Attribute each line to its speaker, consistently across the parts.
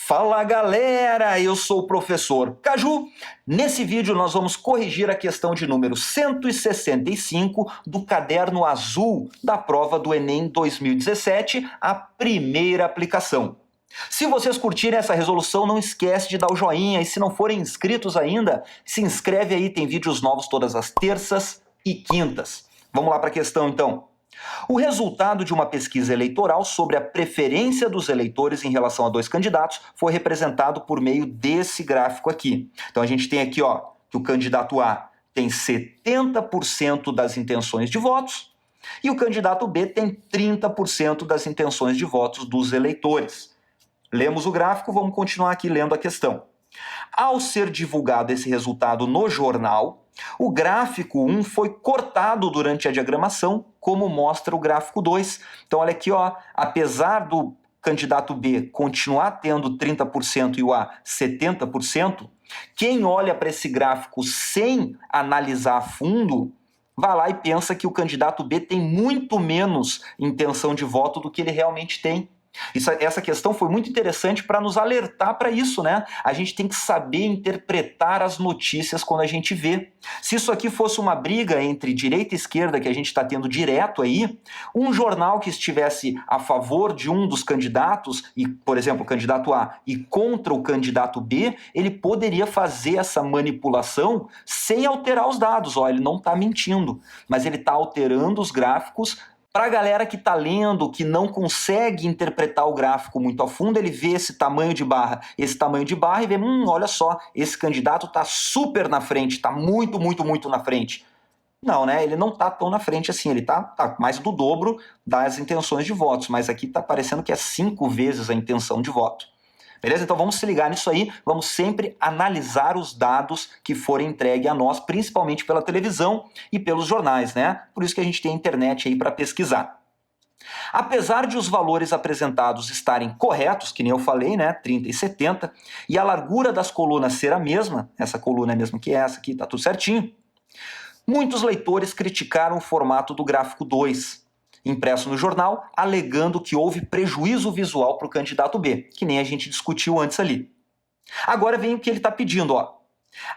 Speaker 1: Fala galera, eu sou o professor Caju. Nesse vídeo nós vamos corrigir a questão de número 165 do caderno azul da prova do Enem 2017, a primeira aplicação. Se vocês curtirem essa resolução, não esquece de dar o joinha e se não forem inscritos ainda, se inscreve aí, tem vídeos novos todas as terças e quintas. Vamos lá para a questão então. O resultado de uma pesquisa eleitoral sobre a preferência dos eleitores em relação a dois candidatos foi representado por meio desse gráfico aqui. Então a gente tem aqui, ó, que o candidato A tem 70% das intenções de votos e o candidato B tem 30% das intenções de votos dos eleitores. Lemos o gráfico, vamos continuar aqui lendo a questão. Ao ser divulgado esse resultado no jornal, o gráfico 1 foi cortado durante a diagramação, como mostra o gráfico 2. Então olha aqui, ó, apesar do candidato B continuar tendo 30% e o A 70%, quem olha para esse gráfico sem analisar a fundo, vai lá e pensa que o candidato B tem muito menos intenção de voto do que ele realmente tem. Essa questão foi muito interessante para nos alertar para isso, né? A gente tem que saber interpretar as notícias quando a gente vê. Se isso aqui fosse uma briga entre direita e esquerda, que a gente está tendo direto aí, um jornal que estivesse a favor de um dos candidatos, e, por exemplo, o candidato A, e contra o candidato B, ele poderia fazer essa manipulação sem alterar os dados. Ó, ele não está mentindo, mas ele está alterando os gráficos. Para a galera que está lendo, que não consegue interpretar o gráfico muito a fundo, ele vê esse tamanho de barra e vê, olha só, esse candidato está super na frente, está muito na frente. Não, né? Ele não está tão na frente assim, ele tá mais do dobro das intenções de votos, mas aqui está parecendo que é 5 vezes a intenção de voto. Beleza? Então vamos se ligar nisso aí, vamos sempre analisar os dados que forem entregues a nós, principalmente pela televisão e pelos jornais, né? Por isso que a gente tem a internet aí para pesquisar. Apesar de os valores apresentados estarem corretos, que nem eu falei, né? 30 e 70, e a largura das colunas ser a mesma, essa coluna é a mesma que essa aqui, tá tudo certinho, muitos leitores criticaram o formato do gráfico 2, impresso no jornal, alegando que houve prejuízo visual para o candidato B, que nem a gente discutiu antes ali. Agora vem o que ele está pedindo, ó.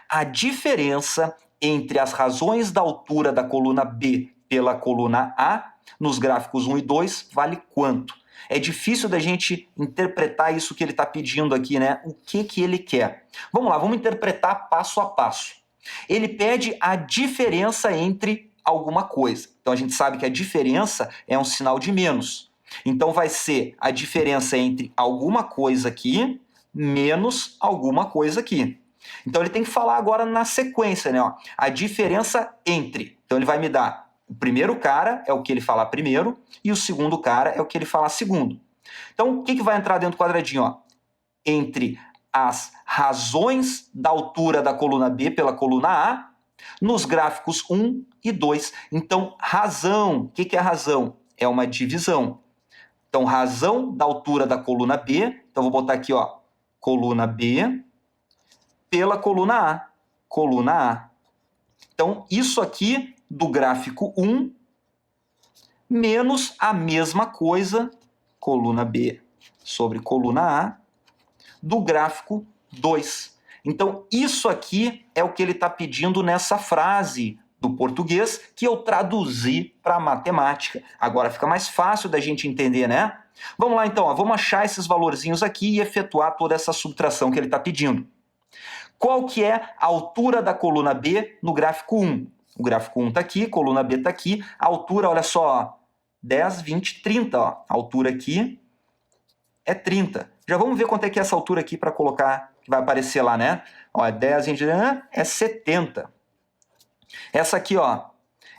Speaker 1: A diferença entre as razões da altura da coluna B pela coluna A, nos gráficos 1 e 2, vale quanto? É difícil da gente interpretar isso que ele está pedindo aqui, né? O que ele quer? Vamos lá, vamos interpretar passo a passo. Ele pede a diferença entre alguma coisa. Então a gente sabe que a diferença é um sinal de menos. Então vai ser a diferença entre alguma coisa aqui menos alguma coisa aqui. Então ele tem que falar agora na sequência, né? Ó, a diferença entre. Então ele vai me dar o primeiro cara é o que ele fala primeiro e o segundo cara é o que ele fala segundo. Então o que vai entrar dentro do quadradinho? Ó? Entre as razões da altura da coluna B pela coluna A nos gráficos 1 e 2. Então, razão, o que é razão? É uma divisão. Então, razão da altura da coluna B, então vou botar aqui, ó, coluna B pela coluna A. Coluna A. Então, isso aqui do gráfico 1 menos a mesma coisa, coluna B sobre coluna A, do gráfico 2. Então, isso aqui é o que ele está pedindo nessa frase do português que eu traduzi para a matemática. Agora fica mais fácil da gente entender, né? Vamos lá então, ó, vamos achar esses valorzinhos aqui e efetuar toda essa subtração que ele está pedindo. Qual que é a altura da coluna B no gráfico 1? O gráfico 1 está aqui, coluna B está aqui. A altura, olha só, ó, 10, 20, 30. Ó. A altura aqui é 30. Já vamos ver quanto é que é essa altura aqui para colocar, que vai aparecer lá, né? Ó, 10, 20, é 70. Essa aqui, ó,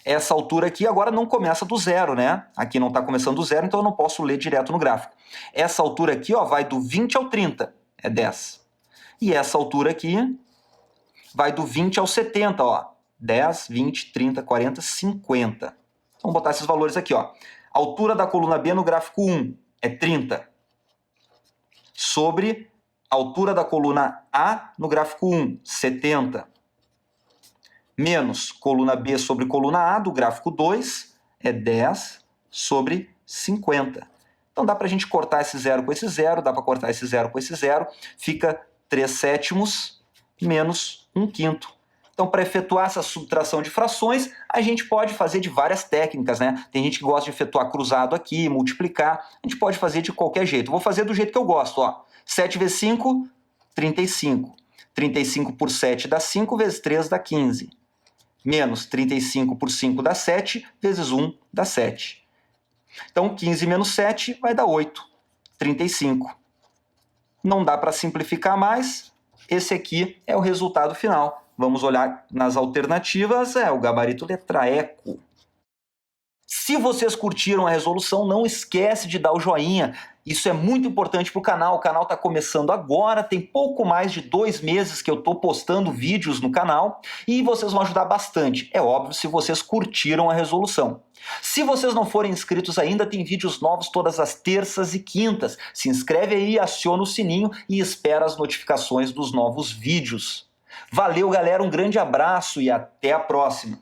Speaker 1: essa altura aqui agora não começa do zero, né? Aqui não está começando do zero, então eu não posso ler direto no gráfico. Essa altura aqui, ó, vai do 20 ao 30, é 10. E essa altura aqui vai do 20 ao 70, ó, 10, 20, 30, 40, 50. Vamos botar esses valores aqui, ó. A altura da coluna B no gráfico 1 é 30. Sobre a altura da coluna A no gráfico 1, 70. Menos coluna B sobre coluna A do gráfico 2 é 10 sobre 50. Então dá para a gente cortar esse 0 com esse 0, dá para cortar esse 0 com esse 0, fica 3/7 menos 1/5. Então, para efetuar essa subtração de frações, a gente pode fazer de várias técnicas, né? Tem gente que gosta de efetuar cruzado aqui, multiplicar, a gente pode fazer de qualquer jeito. Vou fazer do jeito que eu gosto, ó. 7 vezes 5, 35. 35 por 7 dá 5, vezes 3 dá 15. Menos 35 por 5 dá 7, vezes 1 dá 7. Então, 15 menos 7 vai dar 8. 35. Não dá para simplificar mais. Esse aqui é o resultado final. Vamos olhar nas alternativas. É o gabarito letra Eco. Se vocês curtiram a resolução, não esquece de dar o joinha. Isso é muito importante para o canal. O canal está começando agora, tem pouco mais de 2 meses que eu estou postando vídeos no canal e vocês vão ajudar bastante. É óbvio se vocês curtiram a resolução. Se vocês não forem inscritos ainda, tem vídeos novos todas as terças e quintas. Se inscreve aí, aciona o sininho e espera as notificações dos novos vídeos. Valeu, galera, um grande abraço e até a próxima!